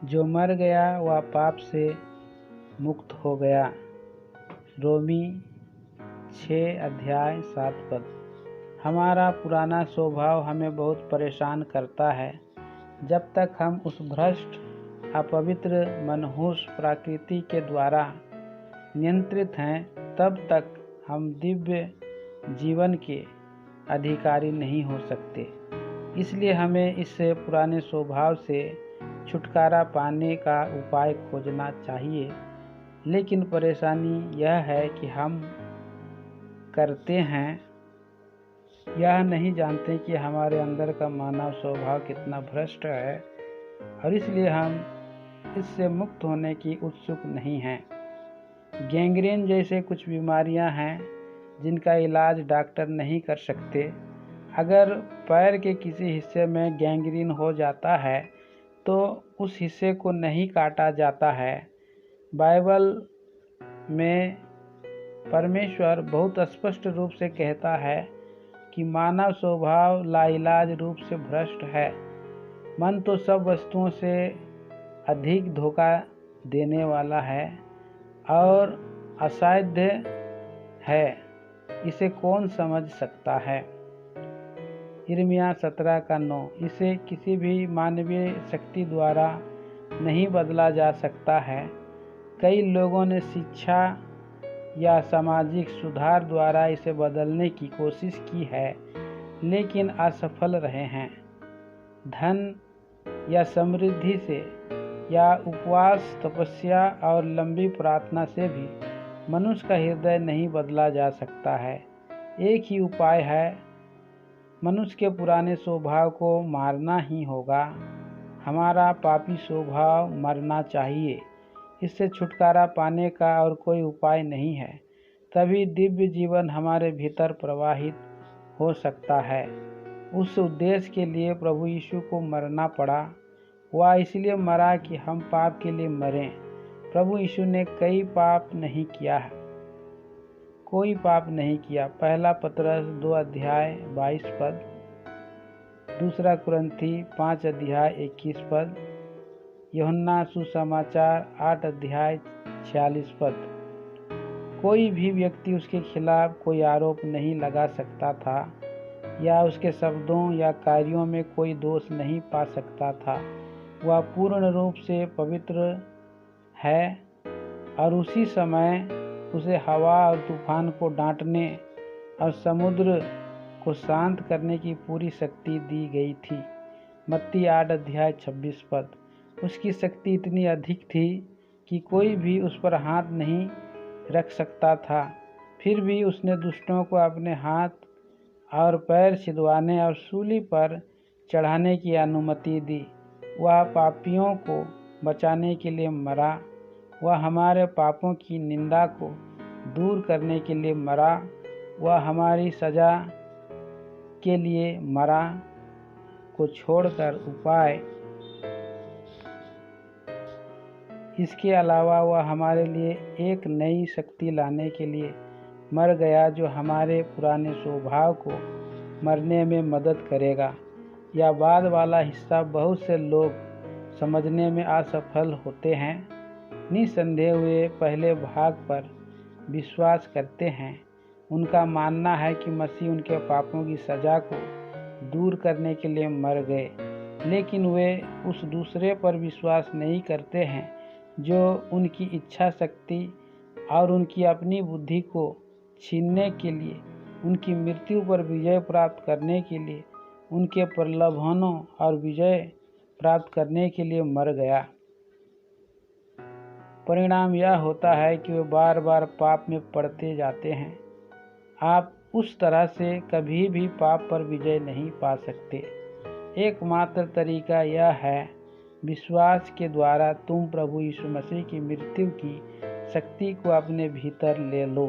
जो मर गया वह पाप से मुक्त हो गया। रोमी 6:7। हमारा पुराना स्वभाव हमें बहुत परेशान करता है। जब तक हम उस भ्रष्ट, अपवित्र, मनहूस प्रकृति के द्वारा नियंत्रित हैं, तब तक हम दिव्य जीवन के अधिकारी नहीं हो सकते। इसलिए हमें इस पुराने स्वभाव से छुटकारा पाने का उपाय खोजना चाहिए। लेकिन परेशानी यह है कि हम करते हैं यह नहीं जानते कि हमारे अंदर का मानव स्वभाव कितना भ्रष्ट है, और इसलिए हम इससे मुक्त होने की उत्सुक नहीं हैं। गैंग्रीन जैसे कुछ बीमारियां हैं जिनका इलाज डॉक्टर नहीं कर सकते। अगर पैर के किसी हिस्से में गैंग्रीन हो जाता है तो उस हिस्से को नहीं काटा जाता है। बाइबल में परमेश्वर बहुत स्पष्ट रूप से कहता है कि मानव स्वभाव लाइलाज रूप से भ्रष्ट है। मन तो सब वस्तुओं से अधिक धोखा देने वाला है और असाध्य है, इसे कौन समझ सकता है। यिर्मयाह 17:9। इसे किसी भी मानवीय शक्ति द्वारा नहीं बदला जा सकता है। कई लोगों ने शिक्षा या सामाजिक सुधार द्वारा इसे बदलने की कोशिश की है, लेकिन असफल रहे हैं। धन या समृद्धि से या उपवास, तपस्या और लंबी प्रार्थना से भी मनुष्य का हृदय नहीं बदला जा सकता है। एक ही उपाय है, मनुष्य के पुराने स्वभाव को मारना ही होगा। हमारा पापी स्वभाव मरना चाहिए। इससे छुटकारा पाने का और कोई उपाय नहीं है। तभी दिव्य जीवन हमारे भीतर प्रवाहित हो सकता है। उस उद्देश्य के लिए प्रभु यीशु को मरना पड़ा। वह इसलिए मरा कि हम पाप के लिए मरें। प्रभु यीशु ने कोई पाप नहीं किया। पहला पतरस 2:22। दूसरा कुरिन्थी 5:21। यूहन्ना सुसमाचार 8:46। कोई भी व्यक्ति उसके खिलाफ कोई आरोप नहीं लगा सकता था या उसके शब्दों या कार्यों में कोई दोष नहीं पा सकता था। वह पूर्ण रूप से पवित्र है और उसी समय उसे हवा और तूफान को डांटने और समुद्र को शांत करने की पूरी शक्ति दी गई थी। मत्ती 8:26। उसकी शक्ति इतनी अधिक थी कि कोई भी उस पर हाथ नहीं रख सकता था। फिर भी उसने दुष्टों को अपने हाथ और पैर छिदवाने और सूली पर चढ़ाने की अनुमति दी। वह पापियों को बचाने के लिए मरा। वह हमारे पापों की निंदा को दूर करने के लिए मरा। वह हमारी सजा के लिए मरा को छोड़कर उपाय इसके अलावा वह हमारे लिए एक नई शक्ति लाने के लिए मर गया, जो हमारे पुराने स्वभाव को मरने में मदद करेगा। यह बाद वाला हिस्सा बहुत से लोग समझने में असफल होते हैं। निसंदेह वे पहले भाग पर विश्वास करते हैं। उनका मानना है कि मसीह उनके पापों की सजा को दूर करने के लिए मर गए, लेकिन वे उस दूसरे पर विश्वास नहीं करते हैं जो उनकी इच्छा शक्ति और उनकी अपनी बुद्धि को छीनने के लिए, उनकी मृत्यु पर विजय प्राप्त करने के लिए, उनके प्रलोभनों और विजय प्राप्त करने के लिए मर गया। परिणाम यह होता है कि वे बार बार पाप में पड़ते जाते हैं। आप उस तरह से कभी भी पाप पर विजय नहीं पा सकते। एकमात्र तरीका यह है, विश्वास के द्वारा तुम प्रभु यीशु मसीह की मृत्यु की शक्ति को अपने भीतर ले लो।